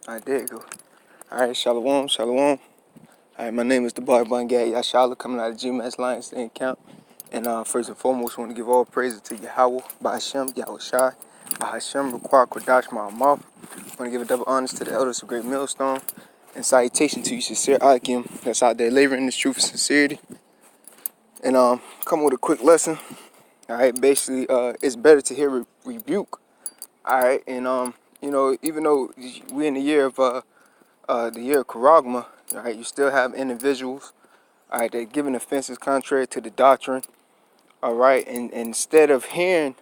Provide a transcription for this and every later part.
Alright, there you go. Alright, shalom, shalom. Alright, my name is the Bar Bungat Yashala, coming out of GMS Lions Den Camp. And first and foremost, I want to give all praises to Yahweh, Bahashem, Yahweh Shai, Bahashem, Require, Kodash, my mouth. I want to give a double honors to the elders of Great Millstone. And salutation to you, sincere Akim, that's out there laboring in this truth and sincerity. And come with a quick lesson. Alright, basically, it's better to hear rebuke. Alright, and even though we're in the year of Karagma, right, you still have individuals, all right, that giving offenses contrary to the doctrine, all right, and instead of hearing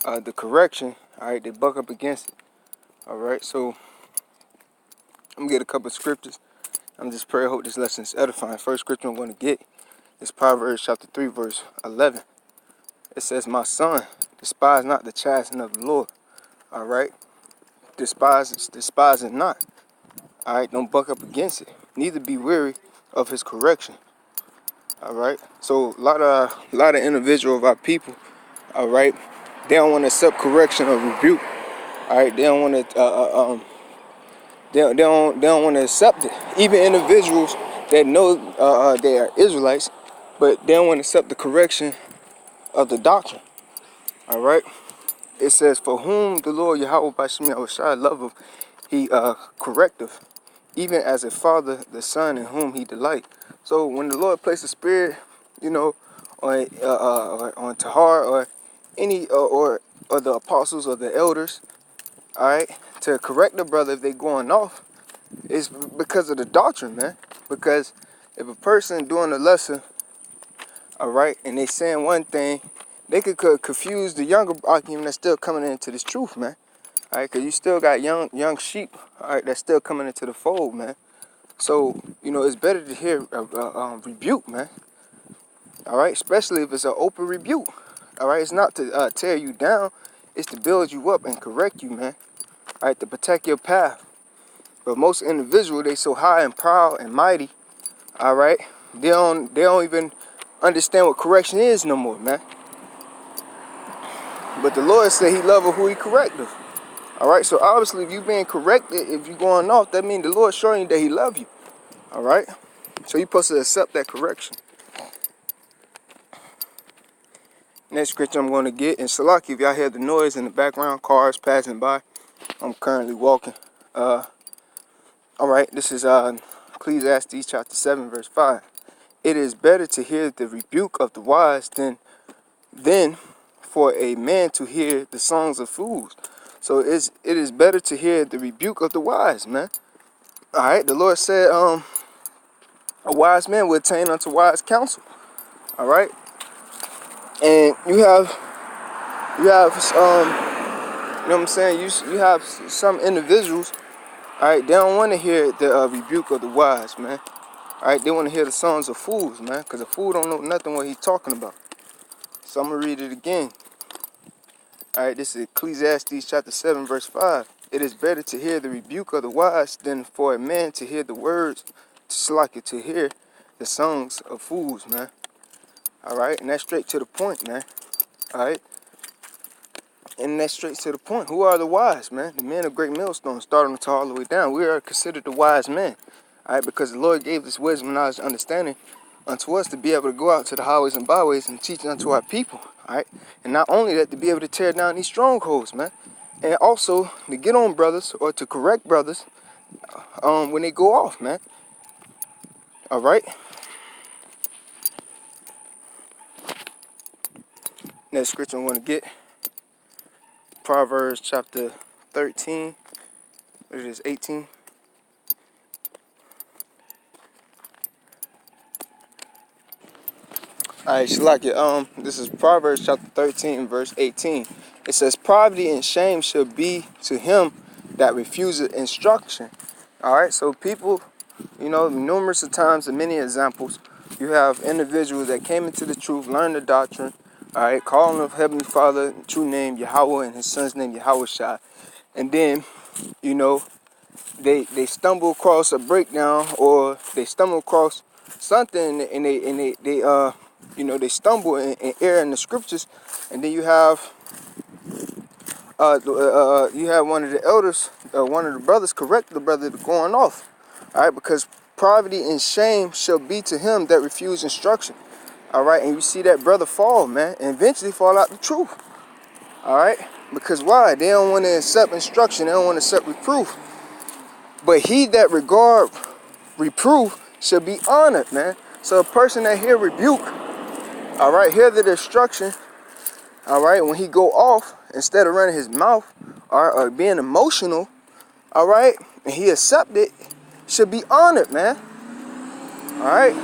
the correction, all right, they buck up against it, all right. So I'm gonna get a couple of scriptures. I'm just praying, hope this lesson is edifying. First scripture I'm going to get is Proverbs chapter 3, verse 11. It says, "My son, despise not the chastening of the Lord." All right, despise it not. All right, don't buck up against it. Neither be weary of his correction. All right. So a lot of individual of our people. All right, they don't want to accept correction or rebuke. All right, they don't want to. They don't want to accept it. Even individuals that know they are Israelites, but they don't want to accept the correction of the doctrine. All right. It says, "For whom the Lord Yahweh Bashim Yahushua loveth, he correcteth, even as a father the son in whom he delight." So when the Lord placed a spirit, on Tahar or any or the apostles or the elders, all right, to correct the brother if they going off, it's because of the doctrine, man. Because if a person doing a lesson, all right, and they saying one thing, they could confuse the younger Akim that's still coming into this truth, man. All right, because you still got young sheep, all right, that's still coming into the fold, man. So, it's better to hear a rebuke, man. All right, especially if it's an open rebuke. All right, it's not to tear you down. It's to build you up and correct you, man. All right, to protect your path. But most individuals, they so high and proud and mighty. All right, they don't even understand what correction is no more, man. But the Lord said He loveth who He correcteth. All right, so obviously, if you being corrected, if you going off, that means the Lord showing you that He love you. All right, so you're supposed to accept that correction. Next scripture I'm going to get, and Salaki, if y'all hear the noise in the background, cars passing by, I'm currently walking. All right, this is Ecclesiastes chapter 7, verse 5. "It is better to hear the rebuke of the wise than for a man to hear the songs of fools." So it is better to hear the rebuke of the wise, man. All right, the Lord said, a wise man will attain unto wise counsel. All right, and you know what I'm saying? You have some individuals, all right, they don't want to hear the rebuke of the wise, man. All right, they want to hear the songs of fools, man, because a fool don't know nothing what he's talking about. So I'm going to read it again. All right, this is Ecclesiastes chapter 7, verse 5. "It is better to hear the rebuke of the wise than for a man to hear the words, to hear the songs of fools," man. All right, and that's straight to the point, man. All right. And that's straight to the point. Who are the wise, man? The men of Great Millstone, starting to all the way down. We are considered the wise men. All right, because the Lord gave this wisdom, knowledge, and understanding unto us to be able to go out to the highways and byways and teach unto our people. All right, and not only that, to be able to tear down these strongholds, man, and also to get on brothers or to correct brothers when they go off, man. All right. Next scripture I'm going to get, Proverbs chapter 13. It is 18. Alright, Shalakia, this is Proverbs chapter 13, verse 18. It says, "Poverty and shame shall be to him that refuseth instruction." Alright, so people, numerous of times and many examples, you have individuals that came into the truth, learned the doctrine, alright, calling of Heavenly Father, true name Yahweh, and His Son's name Yahweh Shai. And then, they stumble across a breakdown, or they stumble across something, and they stumble and err in the scriptures, and then you have you had one of the elders, one of the brothers, correct the brother going off. All right, because poverty and shame shall be to him that refuse instruction. All right, and you see that brother fall, man, and eventually fall out the truth. All right, because why? They don't want to accept instruction. They don't want to accept reproof. But he that regard reproof shall be honored, man. So a person that hear rebuke, all right, hear the instruction, all right, when he go off, instead of running his mouth or being emotional, all right, and he accept it, should be honored, man. All right,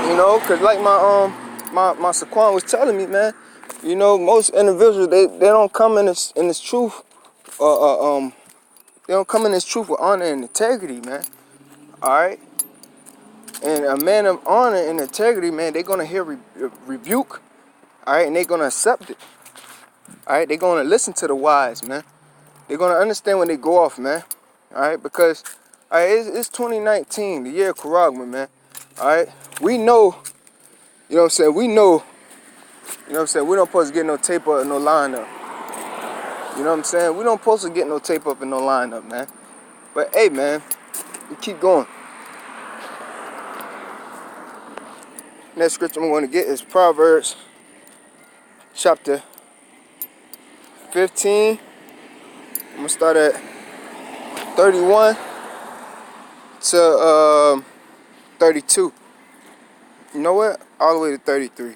you know, cause like my Saquon was telling me, man, you know, most individuals they don't come in this truth, they don't come in this truth with honor and integrity, man. All right, and a man of honor and integrity, man, they're gonna hear rebuke, all right, and they're gonna accept it. All right, they're gonna listen to the wise, man. They're gonna understand when they go off, man. All right, because all right, it's 2019, the year of Karagma, man. All right, we know, you know what I'm saying. We know, you know what I'm saying. We don't supposed to get no tape up and no line up. You know what I'm saying. We don't supposed to get no tape up and no line up, man. But hey, man, we keep going. Next scripture I'm going to get is Proverbs chapter 15. I'm gonna start at 31 to 32. You know what? All the way to 33.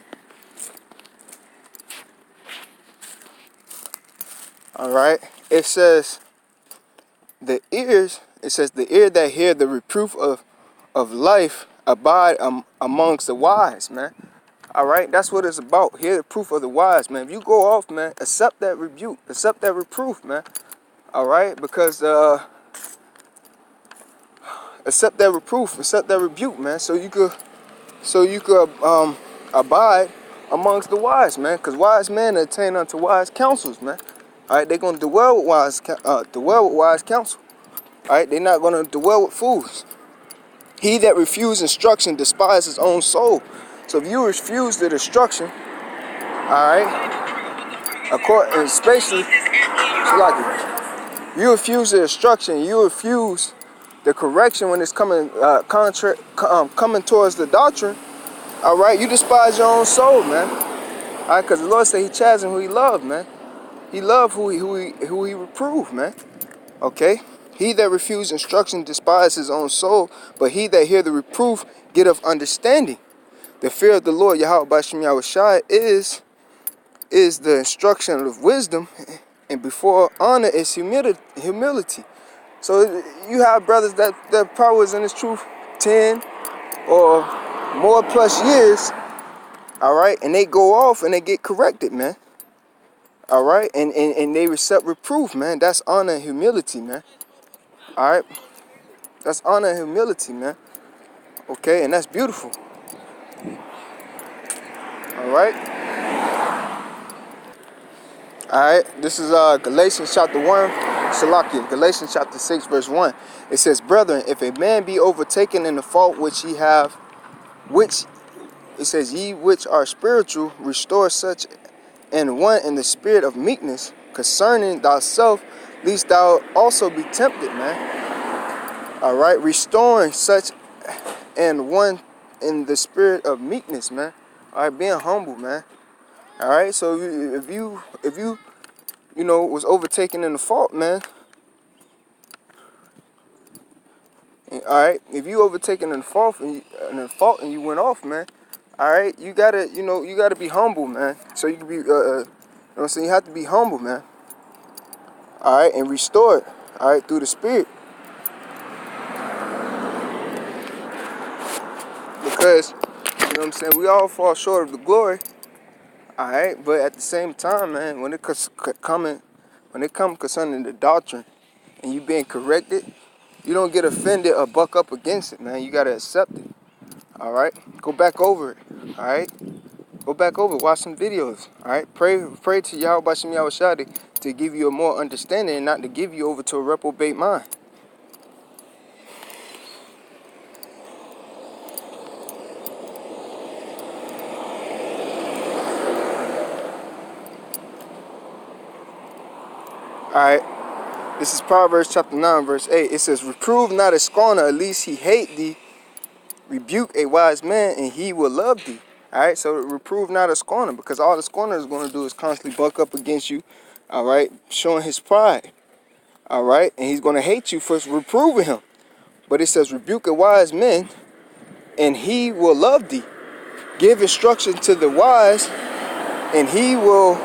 All right. It says the ears. It says the ear that hear the reproof of life abide amongst the wise, man. All right. That's what it's about. Hear the proof of the wise, man. If you go off, man, accept that rebuke, accept that reproof, man. All right, because accept that reproof, accept that rebuke, man. So you could abide amongst the wise, man. Because wise men attain unto wise counsels, man. All right, they're gonna dwell with wise counsel. All right, they're not gonna dwell with fools. He that refuses instruction despises his own soul. So if you refuse the instruction, all right, and especially, you refuse the instruction, you refuse the correction when it's coming coming towards the doctrine. All right, you despise your own soul, man. All right, because the Lord said He chasten who He loves, man. He loves who he reprove, man. Okay. He that refuse instruction despises his own soul, but he that hear the reproof getteth understanding. The fear of the Lord, Yahweh Bashim Yahushai, is the instruction of wisdom, and before honor is humility. So you have brothers that probably was in this truth 10 or more plus years, all right, and they go off and they get corrected, man. All right, and they accept reproof, man. That's honor and humility, man. All right, that's honor and humility, man. Okay, and that's beautiful. All right. All right, this is Galatians chapter 1, Salakia, Galatians chapter 6, verse 1. It says, brethren, if a man be overtaken in the fault which he have, which, it says, ye which are spiritual, restore such an one in the spirit of meekness, concerning thyself, lest thou also be tempted, man. All right, restoring such an one in the spirit of meekness, man. All right, being humble, man. All right, so if you was overtaken in the fault, man. All right, if you overtaken in the fault and you went off, man. All right, you gotta be humble, man. So you can be, you know what I'm saying? You have to be humble, man. All right, and restore it. All right, through the Spirit. Because, you know what I'm saying, we all fall short of the glory. All right, but at the same time, man, when it comes concerning the doctrine and you being corrected, you don't get offended or buck up against it, man. You gotta accept it. All right, go back over it. All right, go back over it. Watch some videos. All right, pray to Yahweh Bashim Yahushua to give you a more understanding and not to give you over to a reprobate mind. Alright, this is Proverbs chapter 9, verse 8. It says, reprove not a scorner, at least he hate thee. Rebuke a wise man, and he will love thee. Alright, so reprove not a scorner, because all the scorner is going to do is constantly buck up against you. Alright, showing his pride. Alright, and he's going to hate you for reproving him. But it says, rebuke a wise man, and he will love thee. Give instruction to the wise, and he will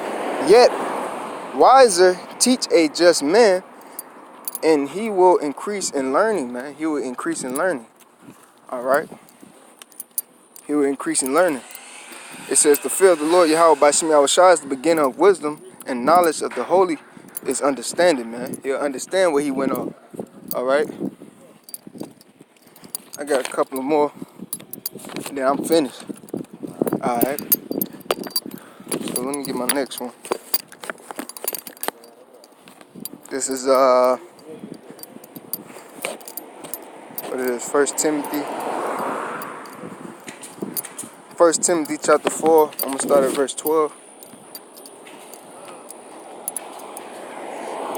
yet wiser teach a just man, and he will increase in learning, man. He will increase in learning. Alright? He will increase in learning. It says, the fear of the Lord Yahweh by Shem Yahushua is the beginning of wisdom, and knowledge of the holy is understanding, man. He'll understand what he went on. Alright? I got a couple of more, and then I'm finished. Alright? So let me get my next one. This is what it is, 1 Timothy chapter 4. I'm gonna start at verse 12.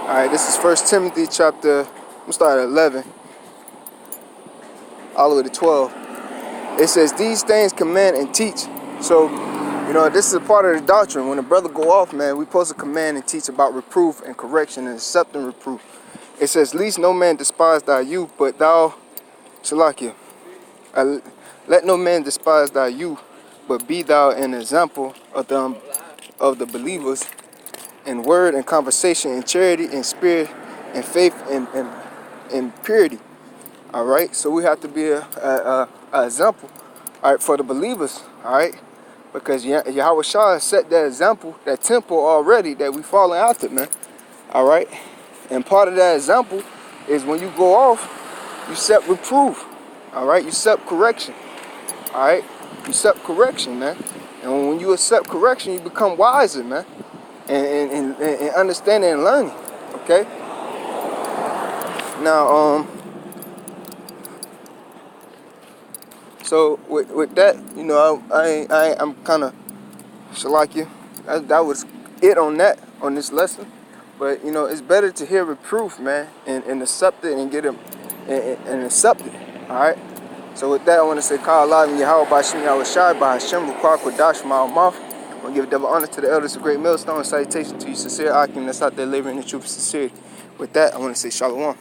Alright, this is 1 Timothy chapter, I'm gonna start at 11 all the way to 12. It says, these things command and teach. So, you know, this is a part of the doctrine. When a brother go off, man, we supposed to command and teach about reproof and correction and accepting reproof. It says, least no man despise thy youth, but thou, Shalakia, let no man despise thy youth, but be thou an example of the believers in word and conversation, in charity, in spirit, in faith, and purity. All right, so we have to be a example, all right, for the believers, all right, because Yahweh Shah set that example, that temple already that we falling after, man. All right, and part of that example is when you go off, you accept reproof. All right, you accept correction. All right, you accept correction, man. And when you accept correction, you become wiser, man, and understanding and learning. Okay. Now, so with that, you know, I'm kind of Shalakia. That was it on this lesson. But you know, it's better to hear reproof, man, and accept it and get him and accept it. All right. So with that, I want to say, Kal alive and Yahweh by Shem Yahushua by Hashem Rukwak Kodash from our mouth. I want to give double honor to the elders of Great Millstone and salutation to you, sincere Akim that's out there laboring in the truth of sincerity. With that, I want to say Shalom.